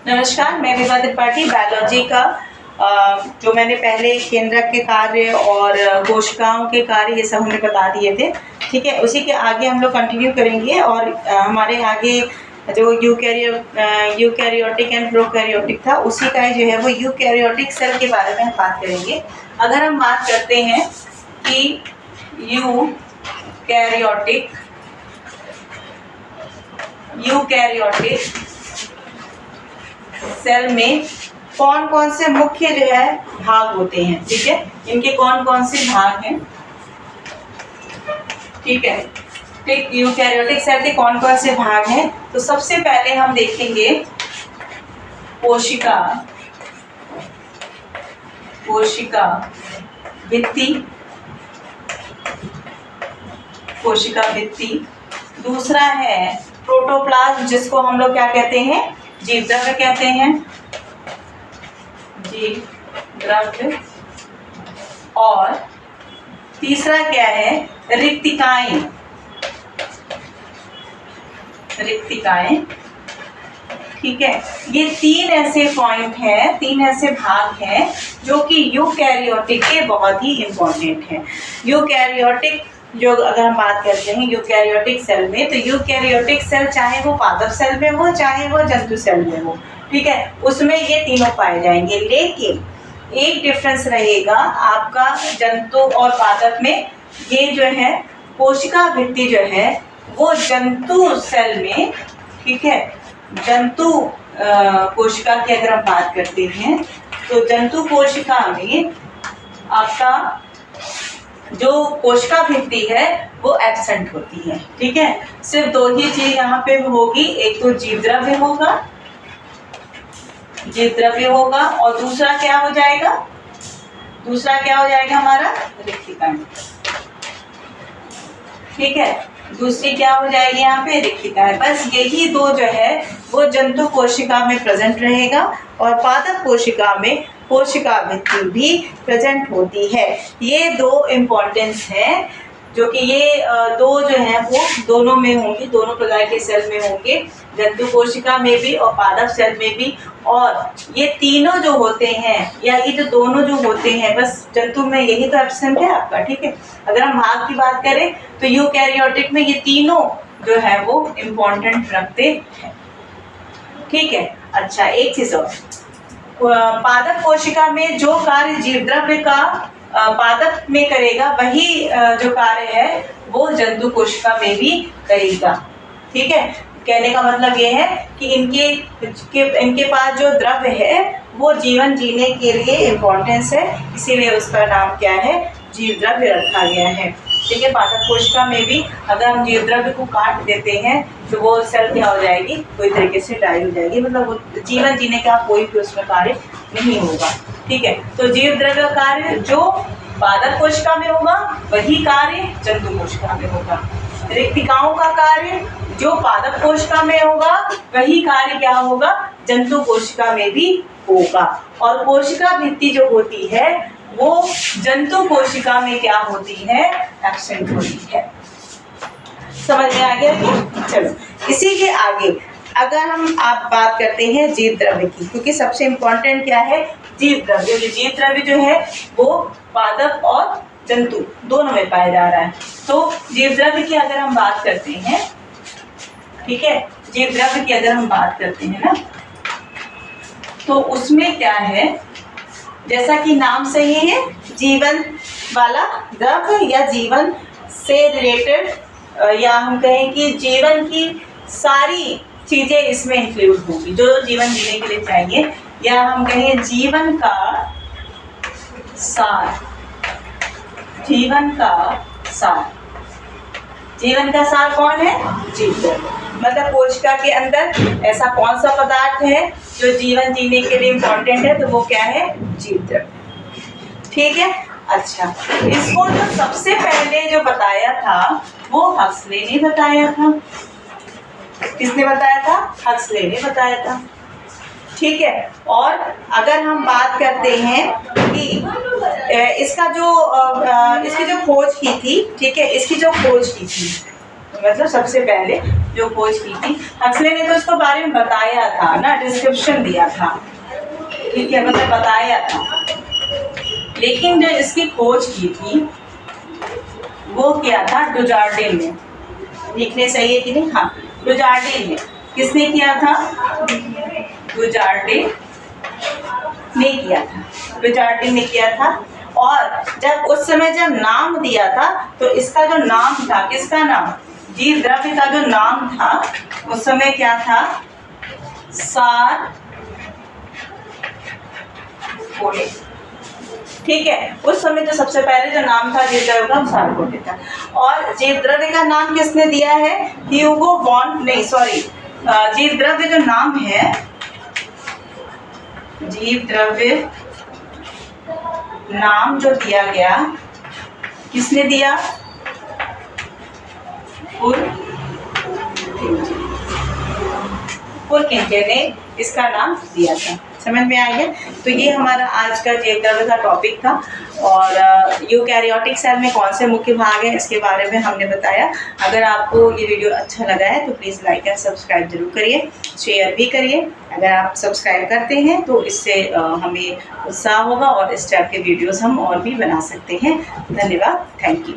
नमस्कार, मैं विभा त्रिपाठी। बायोलॉजी का जो मैंने पहले केंद्रक के कार्य और कोशिकाओं के कार्य ये सब हमने बता दिए थे। ठीक है, उसी के आगे हम लोग कंटिन्यू करेंगे और हमारे आगे जो यूकैरियोटिक एंड प्रोकैरियोटिक था, उसी का जो है वो यूकैरियोटिक सेल के बारे में हम बात करेंगे। अगर हम बात करते हैं कि यूकैरियोटिक सेल में कौन कौन से मुख्य जो है भाग होते हैं। ठीक है, इनके कौन कौन से भाग हैं। ठीक है, ठीक, यूकैरियोटिक सेल के कौन कौन से भाग हैं। तो सबसे पहले हम देखेंगे कोशिका भित्ति। दूसरा है प्रोटोप्लाज्म, जिसको हम लोग क्या कहते हैं, जीवद्रव्य कहते हैं, जीवद्रव्य। और तीसरा क्या है, रिक्तिकाएं। ठीक है, ये तीन ऐसे पॉइंट हैं, तीन ऐसे भाग हैं जो कि यूकैरियोटिक के बहुत ही इंपॉर्टेंट हैं। यूकैरियोटिक जो अगर हम बात करते हैं यूकैरियोटिक सेल में, तो यूकैरियोटिक सेल चाहे वो पादप सेल में हो चाहे वो जंतु सेल में हो, ठीक है, उसमें ये तीनों पाए जाएंगे। लेकिन एक डिफरेंस रहेगा आपका जंतु और पादप में, ये जो है कोशिका भित्ति जो है वो जंतु सेल में, ठीक है, जंतु कोशिका की अगर हम बात करते हैं तो जंतु कोशिका में आपका जो कोशिका भित्ति है वो एब्सेंट होती है। ठीक है, सिर्फ दो ही चीज यहाँ पे होगी, एक तो जीवद्रव्य होगा और दूसरा क्या हो जाएगा हमारा रिक्तिकाएं। ठीक है, दूसरी क्या हो जाएगी यहाँ पे रिक्तिकाएं। बस यही दो जो है वो जंतु कोशिका में प्रेजेंट रहेगा और पादप कोशिका में कोशिका भित्ति भी प्रेजेंट होती है। ये दो इम्पोर्टेंस हैं जो कि ये दो जो हैं वो दोनों में होंगी, दोनों प्रकार के सेल में होंगे, जंतु कोशिका में भी और पादप सेल में भी। और ये तीनों जो होते हैं या ये जो दोनों जो होते हैं, बस जंतु में यही तो एब्सेंट है आपका। ठीक है, अगर हम भाग की बात करें तो यूकैरियोटिक में ये तीनों जो है वो इम्पोर्टेंट रखते हैं। ठीक है, अच्छा, एक चीज और, पादप कोशिका में जो कार्य जीवद्रव्य का पादप में करेगा वही जो कार्य है वो जंतु कोशिका में भी करेगा। ठीक है, कहने का मतलब ये है कि इनके पास जो द्रव्य है वो जीवन जीने के लिए इम्पोर्टेंस है, इसीलिए उसका नाम क्या है, जीवद्रव्य रखा गया है। ठीक है, पादप कोशिका में भी अगर हम जीवद्रव्य को काट देते हैं तो वो सेल क्या हो जाएगी, कोई तरीके से डाई हो जाएगी, मतलब वो जीवन जीने का कोई भी उसमें कार्य नहीं होगा। ठीक है, तो जीवद्रव्य कार्य जो पादप कोशिका में होगा वही कार्य जंतु कोशिका में होगा। रिक्तिकाओं का कार्य जो पादप कोशिका में होगा वही कार्य क्या होगा, जंतु कोशिका में भी होगा। और कोशिका भित्ति जो होती है वो जंतु कोशिका में क्या होती है, एब्सेंट होती है। समझ में आ गया क्या? चलो, इसी के आगे अगर हम आप बात करते हैं जीवद्रव्य की, क्योंकि सबसे इम्पोर्टेंट क्या है, जीवद्रव्य। जीवद्रव्य जो है वो पादप और जंतु दोनों में पाया जा रहा है। तो जीवद्रव्य की अगर हम बात करते हैं, ठीक है, जीवद्रव्य की अगर हम बात करते हैं ना, तो उसमें क्या है, जैसा कि नाम से ही है, जीवन वाला द्रव्य या जीवन से रिलेटेड, या हम कहें कि जीवन की सारी चीजें इसमें इंक्लूड होगी जो जीवन जीने के लिए चाहिए, या हम कहें जीवन का सार। जीवन का सार कौन है, जीवद्रव्य। मतलब कोशिका के अंदर ऐसा कौन सा पदार्थ है जो जीवन जीने के लिए इम्पोर्टेंट है, तो वो क्या है, जीवद्रव्य। ठीक है, अच्छा, इसको जो सबसे पहले जो बताया था वो हक्सले ने बताया था। किसने बताया था, हक्सले ने बताया था। ठीक है, और अगर हम बात करते हैं कि इसकी जो खोज की थी, ठीक है, इसकी जो खोज की थी, मतलब सबसे पहले जो खोज की थी। हक्सले ने तो इसको बारे में बताया था ना, डिस्क्रिप्शन दिया था, ठीक है, मतलब बताया था, लेकिन जो इसकी खोज की थी वो क्या था, डुजार्डिन ने। लिखने सही है कि नहीं? हाँ, डुजार्डिन ने। किसने किया था? डुजार्डिन ने किया था, डुजार्डिन ने किया था। और जब उस समय जब नाम दिया था तो इसका जो नाम था, किसका नाम? जीव द्रव्य का जो नाम था उस समय क्या था? सार कोटे, ठीक है। उस समय जो सबसे पहले जो नाम था जीव द्रव्य का, सार कोटे था। और जीव द्रव्य का नाम किसने दिया है? ह्यूगो बॉन, नहीं सॉरी, जीव द्रव्य जो नाम है, जीव द्रव्य नाम जो दिया गया, किसने दिया? पुरकिंजे ने इसका नाम दिया था। समझ में आ गया? तो ये हमारा आज का जीव द्रव्य का टॉपिक था। और यूकैरियोटिक सेल में कौन से मुख्य भाग हैं इसके बारे में हमने बताया। अगर आपको ये वीडियो अच्छा लगा है तो प्लीज़ लाइक एंड सब्सक्राइब जरूर करिए, शेयर भी करिए। अगर आप सब्सक्राइब करते हैं तो इससे हमें उत्साह होगा और इस टाइप के वीडियोस हम और भी बना सकते हैं। धन्यवाद, थैंक यू।